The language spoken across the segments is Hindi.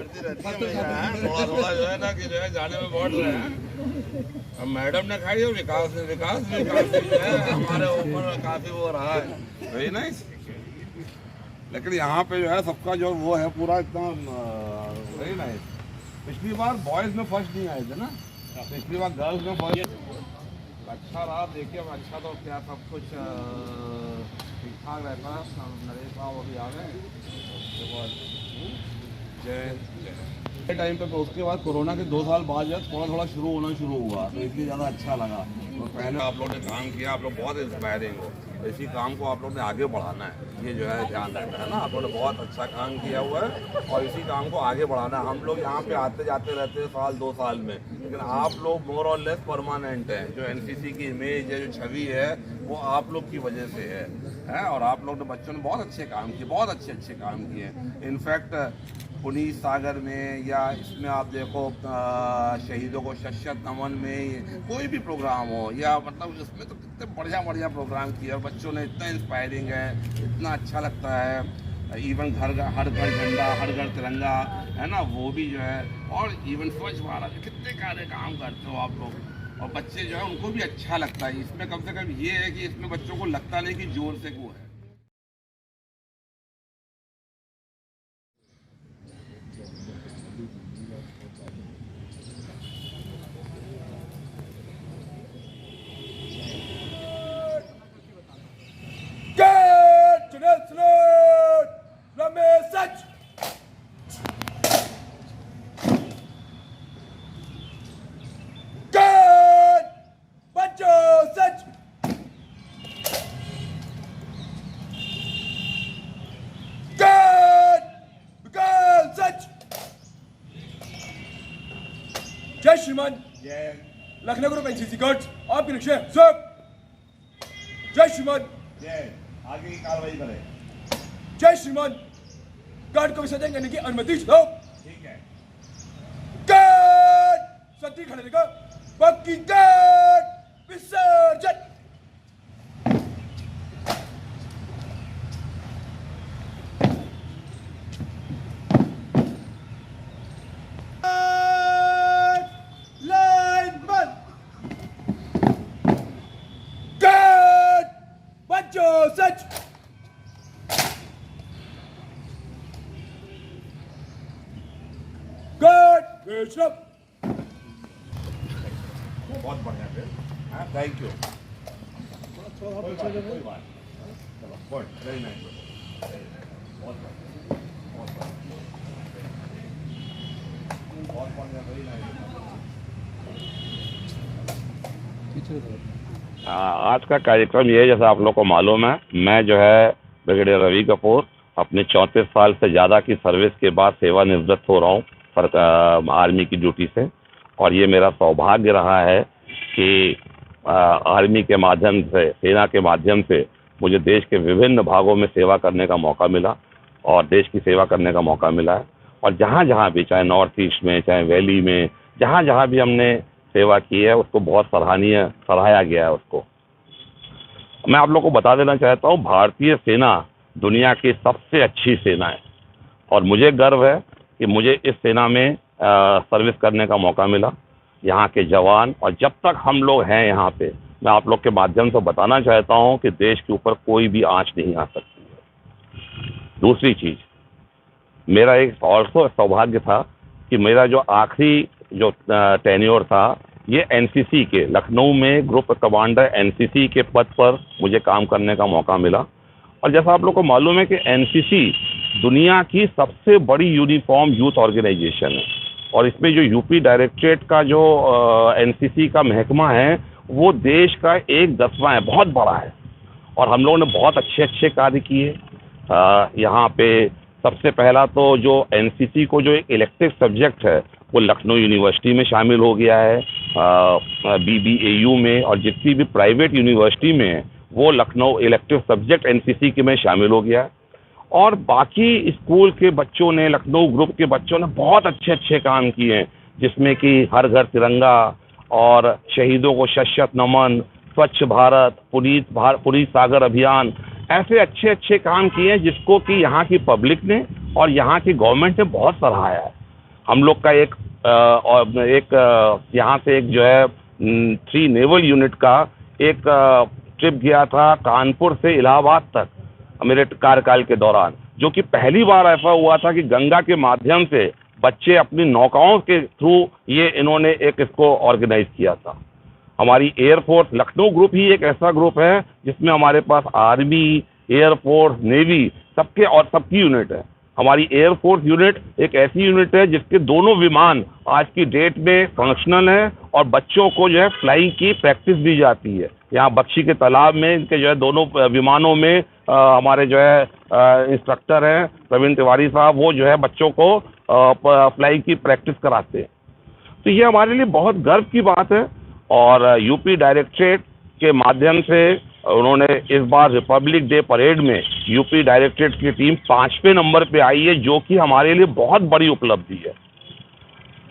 करती रहती है थोड़ा थोड़ा जो है ना कि जो है जाने में बढ़ रहे हैं। अब मैडम ने खाई है विकास ने काफी जो है हमारे ऊपर काफी वो रहा है, वेरी नाइस। लेकिन यहाँ पे जो है सबका जो वो है पूरा इतना वेरी नाइस। पिछली बार बॉयज में फर्स्ट नहीं आए थे ना, पिछली बार गर्ल्स में फर्स्ट। अच्छा रहा, देखिए अब अच्छा तो क्या सब कुछ ठीक ठाक रहता है। नरेश साहब अभी आ गए उसके बाद जय टाइम पे, तो उसके बाद कोरोना के 2 साल बाद जो थोड़ा थोड़ा शुरू हुआ, तो इसलिए ज़्यादा अच्छा लगा। तो पहले आप लोग ने काम किया, आप लोग बहुत इंस्पायरिंग हो, तो इसी काम को आप लोग ने आगे बढ़ाना है, ये जो है ध्यान रखना है ना। आप लोग ने बहुत अच्छा काम किया हुआ है और इसी काम को आगे बढ़ाना है। हम लोग यहाँ पे आते जाते रहते हैं साल 2 साल में, लेकिन आप लोग मोर और लेस परमानेंट हैं। जो एनसीसी की इमेज है, जो छवि है, वो आप लोग की वजह से है। और आप लोग ने बच्चों ने बहुत अच्छे काम किए, बहुत अच्छे काम किए। इनफैक्ट पुनीत सागर में या इसमें आप देखो शहीदों को शश्यत नमन में कोई भी प्रोग्राम हो, या मतलब इसमें तो कितने बढ़िया प्रोग्राम किए और बच्चों ने इतना इंस्पायरिंग है, इतना अच्छा लगता है। इवन हर घर झंडा, हर घर तिरंगा है ना, वो भी जो है। और इवन स्वच्छ भारत, कितने कार्य काम करते हो आप लोग, और बच्चे जो है उनको भी अच्छा लगता है। इसमें कम से कम ये है कि इसमें बच्चों को लगता नहीं कि जोर से वो है। जय श्रीमान, लखनऊ ग्रुप एनसीसी गार्ड्स आपकी रक्षा सब। जय श्रीमान, आगे की कार्रवाई करें। जय श्रीमान, गार्ड को विसर्जन करने की अनुमति दो। ठीक है। गार्ड सती खड़े रहेगा, बाकी गार्ड विसर्जन। सच गुड ऋषभ, बहुत बढ़िया फिर, थैंक यू। कोई बात, चलो गुड, वेरी नाइस, बहुत बढ़िया, वेरी नाइस। आज का कार्यक्रम ये है, जैसा आप लोग को मालूम है, मैं जो है ब्रिगेडियर रवि कपूर अपने 34 साल से ज़्यादा की सर्विस के बाद सेवानिवृत्त हो रहा हूँ आर्मी की ड्यूटी से। और ये मेरा सौभाग्य रहा है कि आर्मी के माध्यम से, सेना के माध्यम से मुझे देश के विभिन्न भागों में सेवा करने का मौका मिला और देश की सेवा करने का मौका मिला है। और जहाँ जहाँ भी, चाहे नॉर्थ ईस्ट में, चाहे वैली में, जहाँ जहाँ भी हमने सेवा की है, उसको बहुत सराहाया गया है उसको। मैं आप लोग को बता देना चाहता हूँ, भारतीय सेना दुनिया की सबसे अच्छी सेना है और मुझे गर्व है कि मुझे इस सेना में सर्विस करने का मौका मिला। यहाँ के जवान, और जब तक हम लोग हैं यहाँ पे, मैं आप लोग के माध्यम से बताना चाहता हूँ कि देश के ऊपर कोई भी आंच नहीं आ सकती है। दूसरी चीज़, मेरा एक ऑल्सो सौभाग्य था कि मेरा जो आखिरी जो टेन्योर था, ये एनसीसी के लखनऊ में ग्रुप कमांडर एनसीसी के पद पर मुझे काम करने का मौका मिला। और जैसा आप लोग को मालूम है कि एनसीसी दुनिया की सबसे बड़ी यूनिफॉर्म यूथ ऑर्गेनाइजेशन है और इसमें जो यूपी डायरेक्टरेट का जो एनसीसी का महकमा है, वो देश का 1/10 है, बहुत बड़ा है। और हम लोगों ने बहुत अच्छे कार्य किए। यहाँ पे सबसे पहला तो जो एनसीसी को जो एक इलेक्टिव सब्जेक्ट है, वो लखनऊ यूनिवर्सिटी में शामिल हो गया है, BBAU में, और जितनी भी प्राइवेट यूनिवर्सिटी में है वो लखनऊ इलेक्टिव सब्जेक्ट एनसीसी के में शामिल हो गया है। और बाकी स्कूल के बच्चों ने, लखनऊ ग्रुप के बच्चों ने बहुत अच्छे काम किए हैं, जिसमें कि हर घर तिरंगा और शहीदों को शश्यत नमन, स्वच्छ भारत, पुनीत सागर अभियान, ऐसे अच्छे काम किए हैं जिसको कि यहाँ की पब्लिक ने और यहाँ की गवर्नमेंट ने बहुत सराहाया है। हम लोग का यहाँ से एक जो है 3 नेवल यूनिट का एक ट्रिप गया था कानपुर से इलाहाबाद तक मेरे कार्यकाल के दौरान, जो कि पहली बार ऐसा हुआ था कि गंगा के माध्यम से बच्चे अपनी नौकाओं के थ्रू ये इन्होंने एक इसको ऑर्गेनाइज किया था। हमारी एयरफोर्स लखनऊ ग्रुप ही एक ऐसा ग्रुप है जिसमें हमारे पास आर्मी, एयरफोर्स, नेवी सबकी यूनिट है। हमारी एयरफोर्स यूनिट एक ऐसी यूनिट है जिसके दोनों विमान आज की डेट में फंक्शनल हैं और बच्चों को जो है फ्लाइंग की प्रैक्टिस दी जाती है। यहाँ बख्शी के तालाब में इनके जो है दोनों विमानों में हमारे जो है इंस्ट्रक्टर हैं प्रवीण तिवारी साहब, वो जो है बच्चों को फ्लाइंग की प्रैक्टिस कराते हैं। तो ये हमारे लिए बहुत गर्व की बात है और यूपी डायरेक्टरेट के माध्यम से उन्होंने इस बार रिपब्लिक डे परेड में यूपी डायरेक्टरेट की टीम 5वें नंबर पे आई है, जो कि हमारे लिए बहुत बड़ी उपलब्धि है।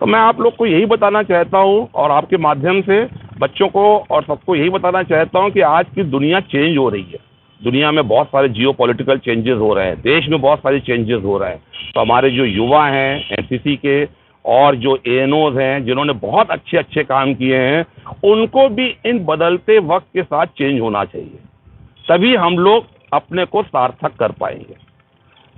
तो मैं आप लोग को यही बताना चाहता हूँ और आपके माध्यम से बच्चों को और सबको यही बताना चाहता हूँ कि आज की दुनिया चेंज हो रही है। दुनिया में बहुत सारे जियोपॉलिटिकल चेंजेस हो रहे हैं, देश में बहुत सारे चेंजेस हो रहे हैं। तो हमारे जो युवा हैं एनसीसी के और जो एएनओज हैं जिन्होंने बहुत अच्छे काम किए हैं, उनको भी इन बदलते वक्त के साथ चेंज होना चाहिए, तभी हम लोग अपने को सार्थक कर पाएंगे।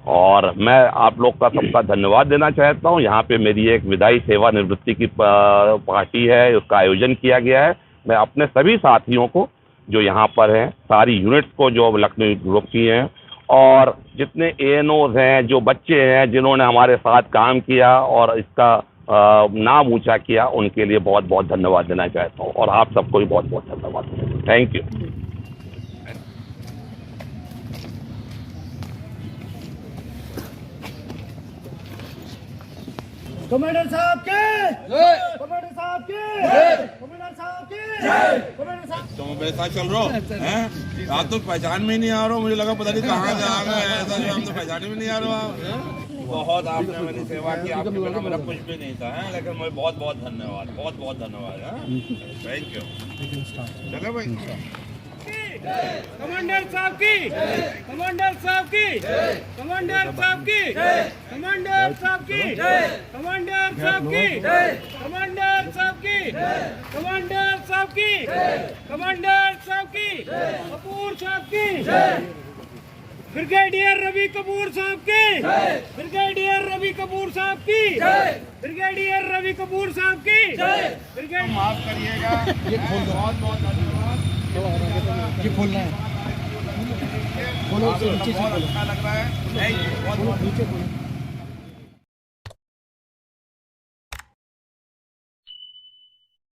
और मैं आप लोग का सबका धन्यवाद देना चाहता हूँ। यहाँ पे मेरी एक विदाई सेवानिवृत्ति की पार्टी है, उसका आयोजन किया गया है। मैं अपने सभी साथियों को जो यहाँ पर हैं, सारी यूनिट्स को जो लखनऊ ग्रुप की हैं और जितने एएनओज हैं, जो बच्चे हैं जिन्होंने हमारे साथ काम किया और इसका नाम ऊंचा किया, उनके लिए बहुत बहुत धन्यवाद देना चाहता हूँ और आप सबको भी बहुत बहुत धन्यवाद। Thank you. कमांडर साहब के कमांडर साहब के कमांडर साहब के कमांडर साहब। तो मेरे साथ चल रहा हैं? आप तो पहचान में ही नहीं आ रहा हो, मुझे लगा पता नहीं कहाँ से आ गए, ऐसा जो हम तो पहचान में नहीं आ रहा हो। बहुत आपने मेरी सेवा की, आपके बिना मेरा कुछ भी नहीं था, लेकिन मुझे बहुत बहुत धन्यवाद, बहुत बहुत धन्यवाद। Thank you. चलो भाई। कमांडर साहब की कमांडर साहब की कमांडर साहब की कमांडर साहब की कमांडर साहब की कमांडर साहब की कमांडर साहब की कमांडर साहब की कपूर साहब की ब्रिगेडियर रवि कपूर साहब की ब्रिगेडियर रवि कपूर साहब की ब्रिगेडियर रवि कपूर साहब की ब्रिगेडियर। माफ करिएगा, बहुत बहुत धन्यवाद। ये खोलना है, खोलो, नीचे से बहुत अच्छा लग रहा है। थैंक यू, बहुत बहुत।